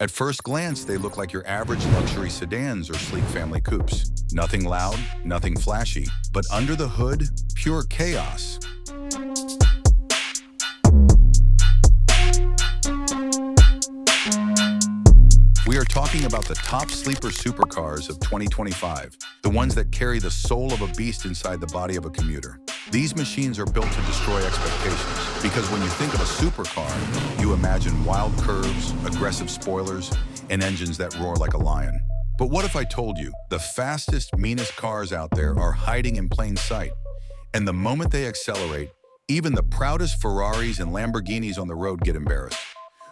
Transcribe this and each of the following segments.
At first glance, they look like your average luxury sedans or sleek family coupes. Nothing loud, nothing flashy, but under the hood, pure chaos. We are talking about the top sleeper supercars of 2025, the ones that carry the soul of a beast inside the body of a commuter. These machines are built to destroy expectations, because when you think of a supercar, you imagine wild curves, aggressive spoilers, and engines that roar like a lion. But what if I told you the fastest, meanest cars out there are hiding in plain sight, and the moment they accelerate, even the proudest Ferraris and Lamborghinis on the road get embarrassed?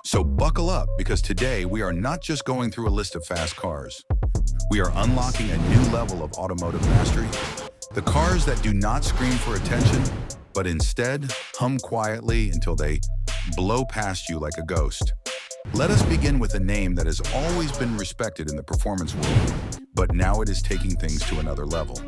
So buckle up, because today we are not just going through a list of fast cars. We are unlocking a new level of automotive mastery. The cars that do not scream for attention, but instead hum quietly until they blow past you like a ghost. Let us begin with a name that has always been respected in the performance world, but now it is taking things to another level.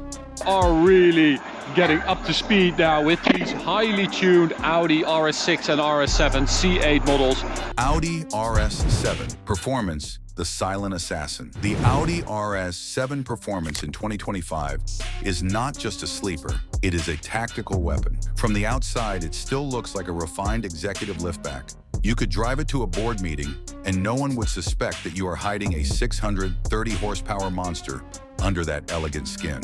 Are really getting up to speed now with these highly tuned Audi RS6 and RS7 C8 models. Audi RS7 Performance, the silent assassin. The Audi RS7 Performance in 2025 is not just a sleeper, it is a tactical weapon. From the outside, it still looks like a refined executive liftback. You could drive it to a board meeting, and no one would suspect that you are hiding a 630 horsepower monster under that elegant skin.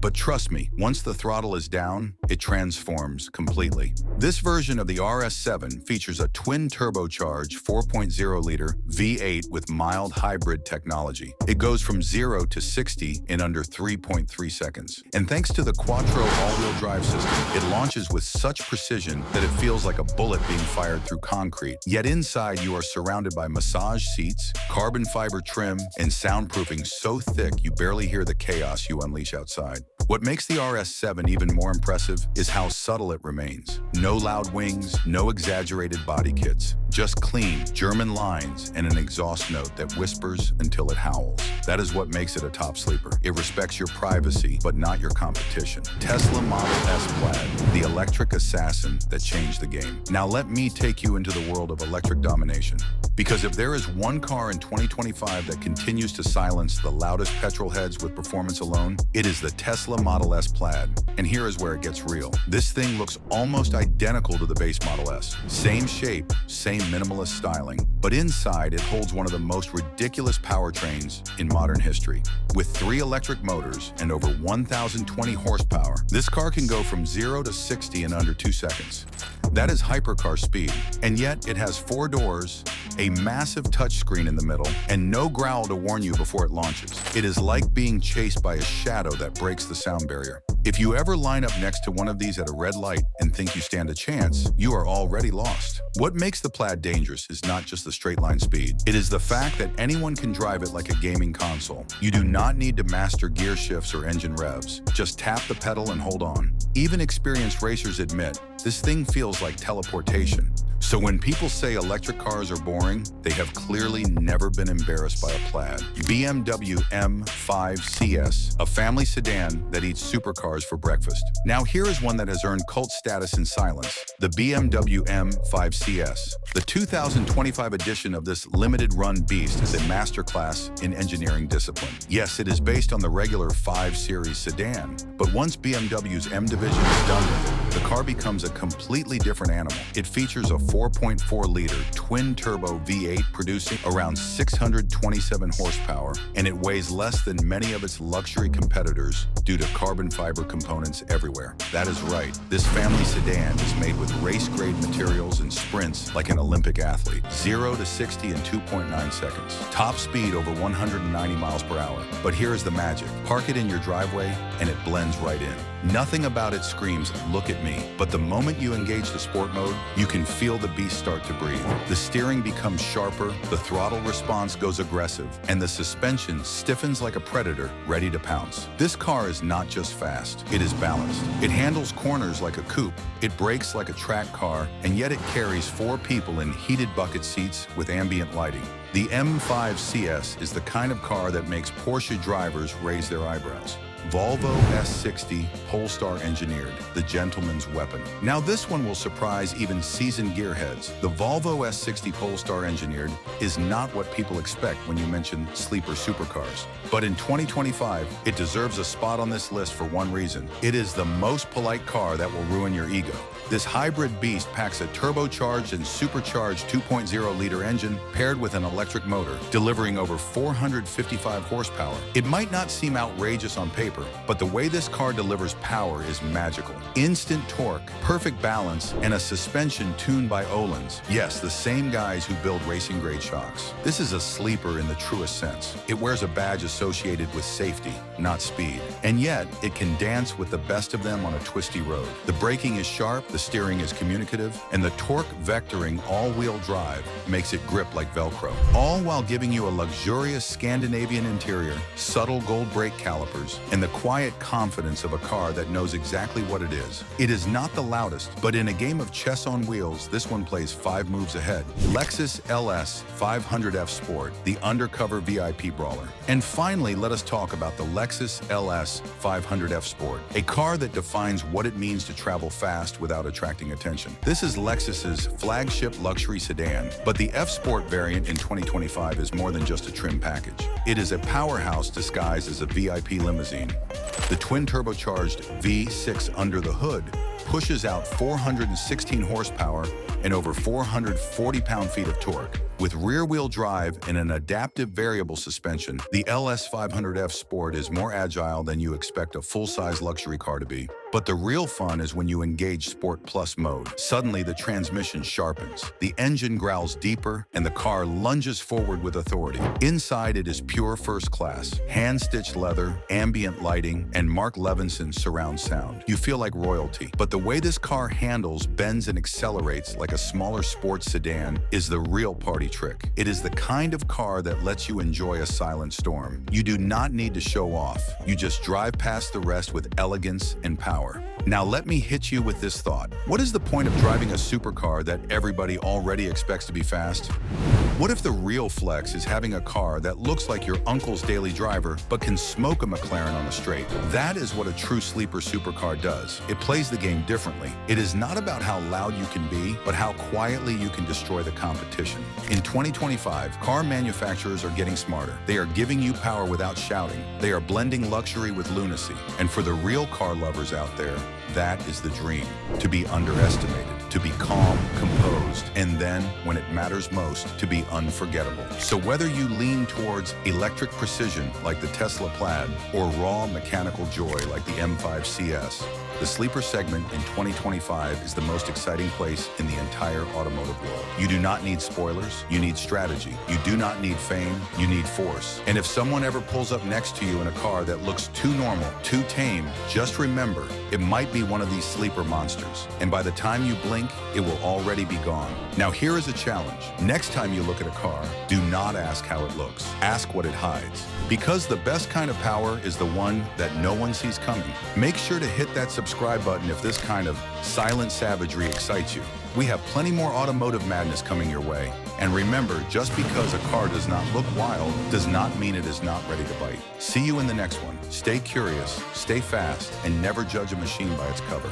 But trust me, once the throttle is down, it transforms completely. This version of the RS7 features a twin-turbocharged 4.0-liter V8 with mild hybrid technology. It goes from 0 to 60 in under 3.3 seconds. And thanks to the Quattro all-wheel drive system, it launches with such precision that it feels like a bullet being fired through concrete. Yet inside, you are surrounded by massage seats, carbon fiber trim, and soundproofing so thick you barely hear the chaos you unleash outside. What makes the RS7 even more impressive is how subtle it remains. No loud wings, no exaggerated body kits, just clean German lines and an exhaust note that whispers until it howls. That is what makes it a top sleeper. It respects your privacy, but not your competition. Tesla Model S Plaid, the electric assassin that changed the game. Now let me take you into the world of electric domination. Because if there is one car in 2025 that continues to silence the loudest petrol heads with performance alone, it is the Tesla Model S Plaid. And here is where it gets real. This thing looks almost identical to the base Model S. Same shape, same minimalist styling, but inside it holds one of the most ridiculous powertrains in modern history. With 3 electric motors and over 1,020 horsepower, this car can go from 0 to 60 in under 2 seconds. That is hypercar speed, and yet it has 4 doors, a massive touchscreen in the middle, and no growl to warn you before it launches. It is like being chased by a shadow that breaks the sound barrier. If you ever line up next to one of these at a red light and think you stand a chance, you are already lost. What makes the Plaid dangerous is not just the straight line speed. It is the fact that anyone can drive it like a gaming console. You do not need to master gear shifts or engine revs. Just tap the pedal and hold on. Even experienced racers admit, this thing feels like teleportation. So when people say electric cars are boring, they have clearly never been embarrassed by a Plaid. BMW M5 CS, a family sedan that eats supercars for breakfast. Now here is one that has earned cult status in silence, the BMW M5 CS. The 2025 edition of this limited-run beast is a masterclass in engineering discipline. Yes, it is based on the regular 5 Series sedan, but once BMW's M division is done with it, the car becomes a completely different animal. It features a 4.4-liter twin-turbo V8 producing around 627 horsepower, and it weighs less than many of its luxury competitors due to carbon fiber components everywhere. That is right, this family sedan is made with race-grade materials and sprints like an Olympic athlete. 0 to 60 in 2.9 seconds. Top speed over 190 miles per hour. But here is the magic. Park it in your driveway and it blends right in. Nothing about it screams, "Look at me." But the moment you engage the sport mode, you can feel the beast start to breathe. The steering becomes sharper, the throttle response goes aggressive, and the suspension stiffens like a predator ready to pounce. This car is not just fast, it is balanced. It handles corners like a coupe, it brakes like a track car, and yet it carries 4 people in heated bucket seats with ambient lighting. The M5 CS is the kind of car that makes Porsche drivers raise their eyebrows. Volvo S60 Polestar Engineered, the gentleman's weapon. Now this one will surprise even seasoned gearheads. The Volvo S60 Polestar Engineered is not what people expect when you mention sleeper supercars. But in 2025, it deserves a spot on this list for one reason. It is the most polite car that will ruin your ego. This hybrid beast packs a turbocharged and supercharged 2.0-liter engine paired with an electric motor, delivering over 455 horsepower. It might not seem outrageous on paper, but the way this car delivers power is magical. Instant torque, perfect balance, and a suspension tuned by Öhlins. Yes, the same guys who build racing-grade shocks. This is a sleeper in the truest sense. It wears a badge associated with safety, not speed. And yet, it can dance with the best of them on a twisty road. The braking is sharp, the steering is communicative, and the torque vectoring all-wheel drive makes it grip like Velcro. All while giving you a luxurious Scandinavian interior, subtle gold brake calipers, and the quiet confidence of a car that knows exactly what it is. It is not the loudest, but in a game of chess on wheels, this one plays 5 moves ahead. Lexus LS 500F Sport, the undercover VIP brawler. And finally, let us talk about the Lexus LS 500F Sport, a car that defines what it means to travel fast without attracting attention. This is Lexus's flagship luxury sedan, but the F Sport variant in 2025 is more than just a trim package. It is a powerhouse disguised as a VIP limousine. The twin-turbocharged V6 under the hood pushes out 416 horsepower and over 440 pound-feet of torque. With rear-wheel drive and an adaptive variable suspension, the LS 500F Sport is more agile than you expect a full-size luxury car to be. But the real fun is when you engage Sport Plus mode. Suddenly, the transmission sharpens, the engine growls deeper, and the car lunges forward with authority. Inside, it is pure first class, hand-stitched leather, ambient lighting, and Mark Levinson's surround sound. You feel like royalty. But the way this car handles, bends, and accelerates like a smaller sports sedan is the real party trick. It is the kind of car that lets you enjoy a silent storm. You do not need to show off. You just drive past the rest with elegance and power. Now let me hit you with this thought. What is the point of driving a supercar that everybody already expects to be fast? What if the real flex is having a car that looks like your uncle's daily driver but can smoke a McLaren on the straight? That is what a true sleeper supercar does. It plays the game differently. It is not about how loud you can be, but how quietly you can destroy the competition. In 2025, car manufacturers are getting smarter. They are giving you power without shouting. They are blending luxury with lunacy. And for the real car lovers out there, that is the dream. To be underestimated, to be calm, composed, and then, when it matters most, to be unforgettable. So whether you lean towards electric precision like the Tesla Plaid or raw mechanical joy like the M5 CS, the sleeper segment in 2025 is the most exciting place in the entire automotive world. You do not need spoilers, you need strategy. You do not need fame, you need force. And if someone ever pulls up next to you in a car that looks too normal, too tame, just remember, it might be one of these sleeper monsters. And by the time you blink, it will already be gone. Now here is a challenge. Next time you look at a car, do not ask how it looks. Ask what it hides. Because the best kind of power is the one that no one sees coming. Make sure to hit that subscribe button if this kind of silent savagery excites you. We have plenty more automotive madness coming your way. And remember, just because a car does not look wild does not mean it is not ready to bite. See you in the next one. Stay curious, stay fast, and never judge a machine by its cover.